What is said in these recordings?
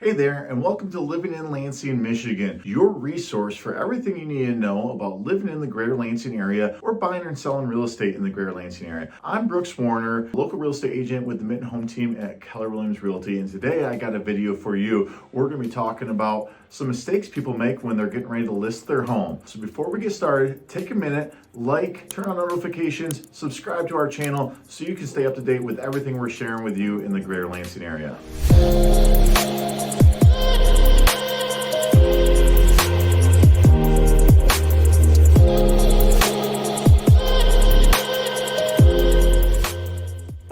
Hey there, and welcome to Living in Lansing, Michigan, your resource for everything you need to know about living in the Greater Lansing area or buying and selling real estate in the Greater Lansing area. I'm Brooks Warner, local real estate agent with the Mitten Home team at Keller Williams Realty, and today I got a video for you. We're going to be talking about some mistakes people make when they're getting ready to list their home. So before we get started, take a minute, like, turn on notifications, subscribe to our channel so you can stay up to date with everything we're sharing with you in the Greater Lansing area.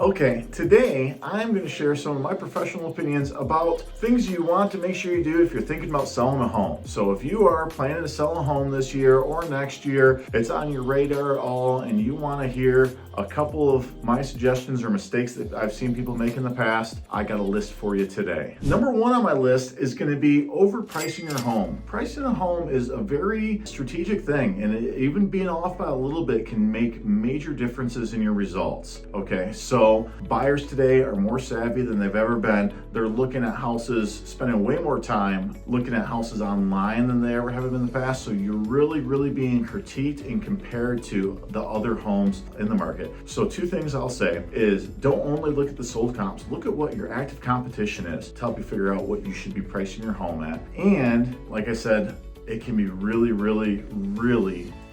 Okay, today I'm going to share some of my professional opinions about things you want to make sure you do if you're thinking about selling a home. So if you are planning to sell a home this year or next year, it's on your radar at all, and you want to hear a couple of my suggestions or mistakes that I've seen people make in the past, I got a list for you today. Number one on my list is going to be overpricing your home. Pricing a home is a very strategic thing, and even being off by a little bit can make major differences in your results. Okay, so buyers today are more savvy than they've ever been. They're looking at houses, spending way more time looking at houses online than they ever have in the past. So you're really being critiqued and compared to the other homes in the market. So two things I'll say is don't only look at the sold comps, look at what your active competition is to help you figure out what you should be pricing your home at. And like I said, it can be really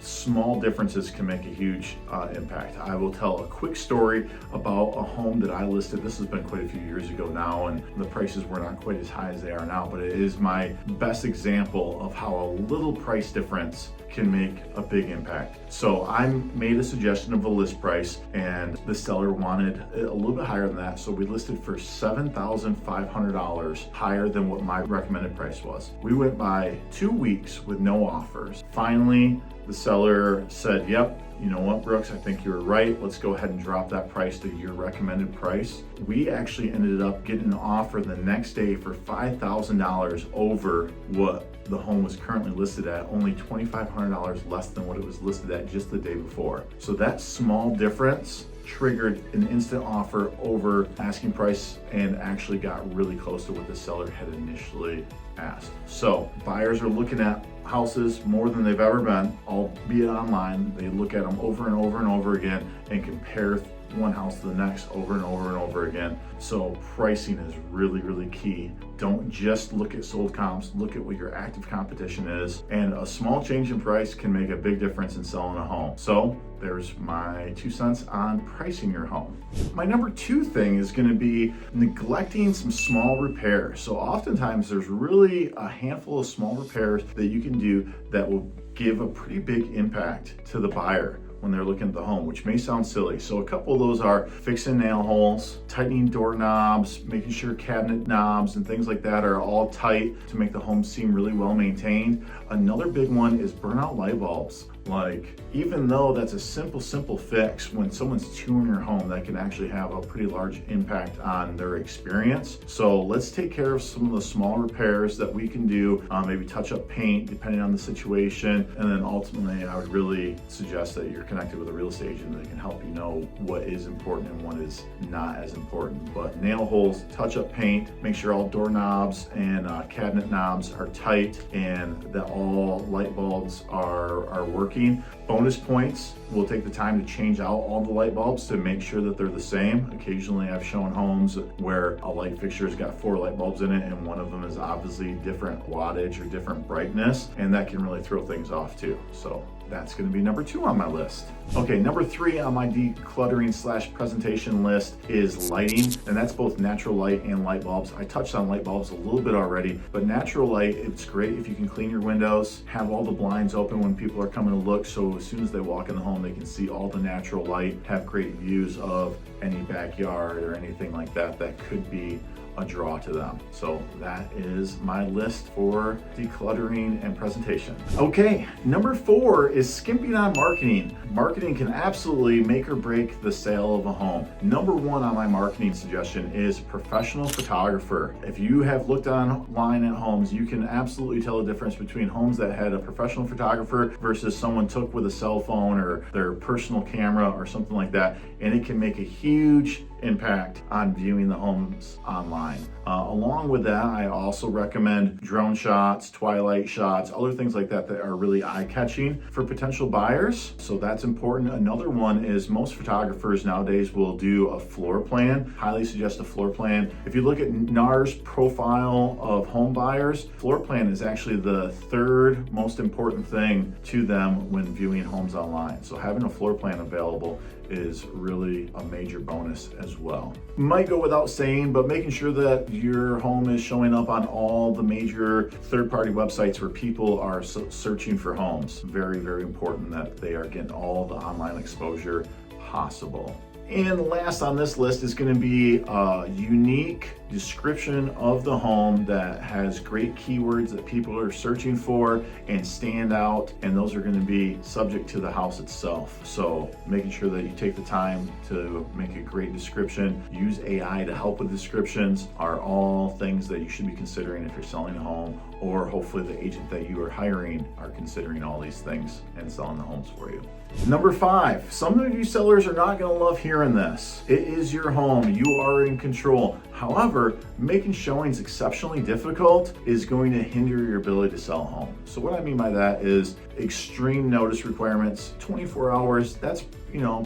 small differences can make a huge impact. I will tell a quick story about a home that I listed. This has been quite a few years ago now, and the prices were not quite as high as they are now, but it is my best example of how a little price difference can make a big impact. So I made a suggestion of a list price, and the seller wanted a little bit higher than that. So we listed for $7,500 higher than what my recommended price was. We went by 2 weeks with no offers. Finally, the seller said, yep, you know what, Brooks, I think you were right. Let's go ahead and drop that price to your recommended price. We actually ended up getting an offer the next day for $5,000 over what the home was currently listed at, only $2,500 less than what it was listed at just the day before. So that small difference triggered an instant offer over asking price and actually got really close to what the seller had initially asked. So buyers are looking at houses more than they've ever been, albeit online. They look at them over and over again and compare one house to the next over and over again. So pricing is really key. Don't just look at sold comps, look at what your active competition is, and a small change in price can make a big difference in selling a home. So there's my 2 cents on pricing your home. My number two thing is going to be neglecting some small repairs. So oftentimes there's really a handful of small repairs that you can do that will give a pretty big impact to the buyer when they're looking at the home, which may sound silly. So a couple of those are fixing nail holes, tightening doorknobs, making sure cabinet knobs and things like that are all tight to make the home seem really well maintained. Another big one is burnout light bulbs. Like, even though that's a simple fix, when someone's tuning your home, that can actually have a pretty large impact on their experience. So let's take care of some of the small repairs that we can do, maybe touch up paint depending on the situation. And then ultimately, I would really suggest that you're connected with a real estate agent that can help you know what is important and what is not as important. But nail holes, touch up paint, make sure all doorknobs and cabinet knobs are tight and that all light bulbs are working. Bonus points, we'll take the time to change out all the light bulbs to make sure that they're the same. Occasionally I've shown homes where a light fixture's got 4 light bulbs in it and one of them is obviously different wattage or different brightness, and that can really throw things off too. So that's going to be number 2 on my list. Okay, number 3 on my decluttering / presentation list is lighting, and that's both natural light and light bulbs. I touched on light bulbs a little bit already, but natural light, it's great if you can clean your windows, have all the blinds open when people are coming to look, so as soon as they walk in the home, they can see all the natural light, have great views of any backyard or anything like that that could be a draw to them. So that is my list for decluttering and presentation. Okay, number 4 is skimping on marketing. Marketing can absolutely make or break the sale of a home. Number 1 on my marketing suggestion is professional photographer. If you have looked online at homes, you can absolutely tell the difference between homes that had a professional photographer versus someone took with a cell phone or their personal camera or something like that, and it can make a huge impact on viewing the homes online. Along with that, I also recommend drone shots, twilight shots, other things like that that are really eye-catching for potential buyers. So that's important. Another one is most photographers nowadays will do a floor plan. Highly suggest a floor plan. If you look at NAR's profile of home buyers, floor plan is actually the third most important thing to them when viewing homes online. So having a floor plan available is really a major bonus as well. Might go without saying, but making sure that your home is showing up on all the major third-party websites where people are searching for homes. Very, very important that they are getting all the online exposure possible. And last on this list is going to be a unique description of the home that has great keywords that people are searching for and stand out, and those are going to be subject to the house itself. So making sure that you take the time to make a great description, use AI to help with descriptions, are all things that you should be considering if you're selling a home, or hopefully the agent that you are hiring are considering all these things and selling the homes for you. Number 5, some of you sellers are not going to love hearing this. It is your home. You are in control. However, making showings exceptionally difficult is going to hinder your ability to sell a home. So what I mean by that is extreme notice requirements, 24 hours, that's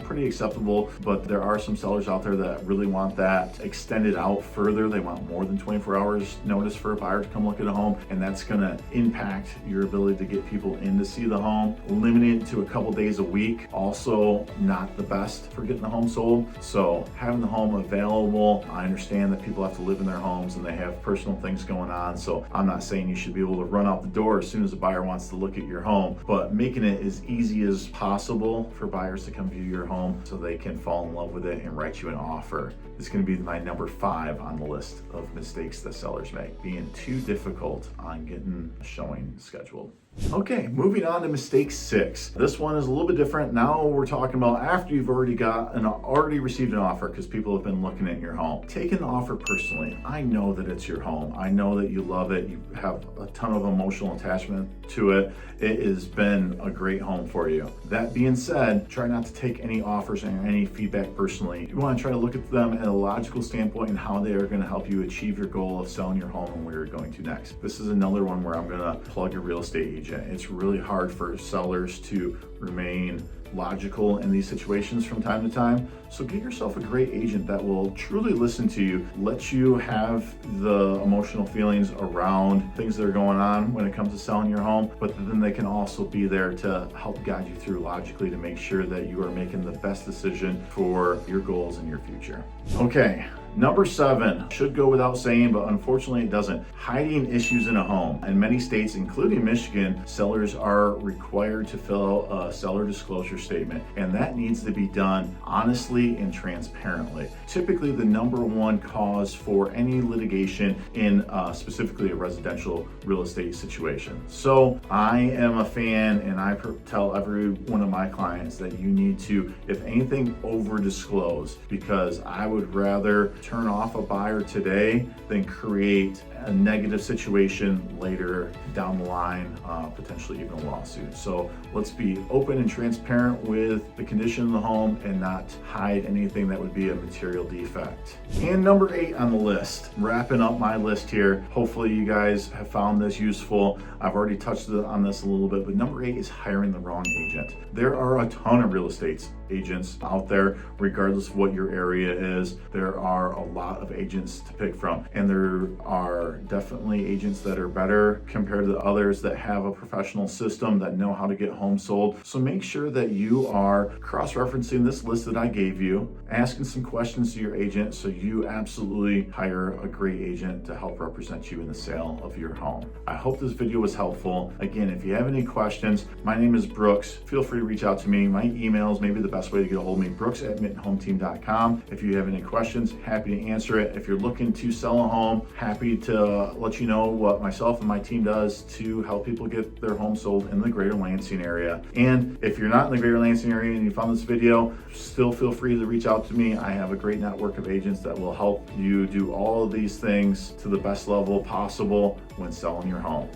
pretty acceptable, but there are some sellers out there that really want that extended out further. They want more than 24 hours notice for a buyer to come look at a home, and that's gonna impact your ability to get people in to see the home. Limiting it to a couple days a week, also not the best for getting the home sold. So having the home available, I understand that people have to live in their homes and they have personal things going on, so I'm not saying you should be able to run out the door as soon as a buyer wants to look at your home, but making it as easy as possible for buyers to come view your home so they can fall in love with it and write you an offer is going to be my number 5 on the list of mistakes that sellers make, being too difficult on getting a showing scheduled. Okay, moving on to mistake 6. This one is a little bit different. Now we're talking about after you've already received an offer, because people have been looking at your home. Taking the offer personally. I know that it's your home. I know that you love it. You have a ton of emotional attachment to it. It has been a great home for you. That being said, try not to take any offers and any feedback personally. You want to try to look at them at a logical standpoint and how they are going to help you achieve your goal of selling your home and where you're going to next. This is another one where I'm going to plug a real estate agent. It's really hard for sellers to remain logical in these situations from time to time. So get yourself a great agent that will truly listen to you, let you have the emotional feelings around things that are going on when it comes to selling your home, but then they can also be there to help guide you through logically to make sure that you are making the best decision for your goals and your future. Okay. Number 7, should go without saying, but unfortunately it doesn't. Hiding issues in a home. In many states, including Michigan, sellers are required to fill out a seller disclosure statement, and that needs to be done honestly and transparently. Typically, the number 1 cause for any litigation in specifically a residential real estate situation. So I am a fan, and I tell every one of my clients that you need to, if anything, over disclose, because I would rather turn off a buyer today than create a negative situation later down the line, potentially even a lawsuit. So let's be open and transparent with the condition of the home and not hide anything that would be a material defect. And number 8 on the list, wrapping up my list here. Hopefully you guys have found this useful. I've already touched on this a little bit, but number 8 is hiring the wrong agent. There are a ton of real estate agents out there, regardless of what your area is. There are a lot of agents to pick from, and there are definitely agents that are better compared to others that have a professional system that know how to get homes sold. So make sure that you are cross-referencing this list that I gave you, asking some questions to your agent so you absolutely hire a great agent to help represent you in the sale of your home. I hope this video was helpful. Again, if you have any questions, my name is Brooks. Feel free to reach out to me. My email is maybe the best way to get a hold of me, brooks@mittenhometeam.com. If you have any questions, happy to answer it. If you're looking to sell a home, happy to let you know what myself and my team does to help people get their home sold in the Greater Lansing area. And if you're not in the Greater Lansing area and you found this video, still feel free to reach out to me. I have a great network of agents that will help you do all of these things to the best level possible when selling your home.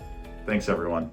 Thanks, everyone.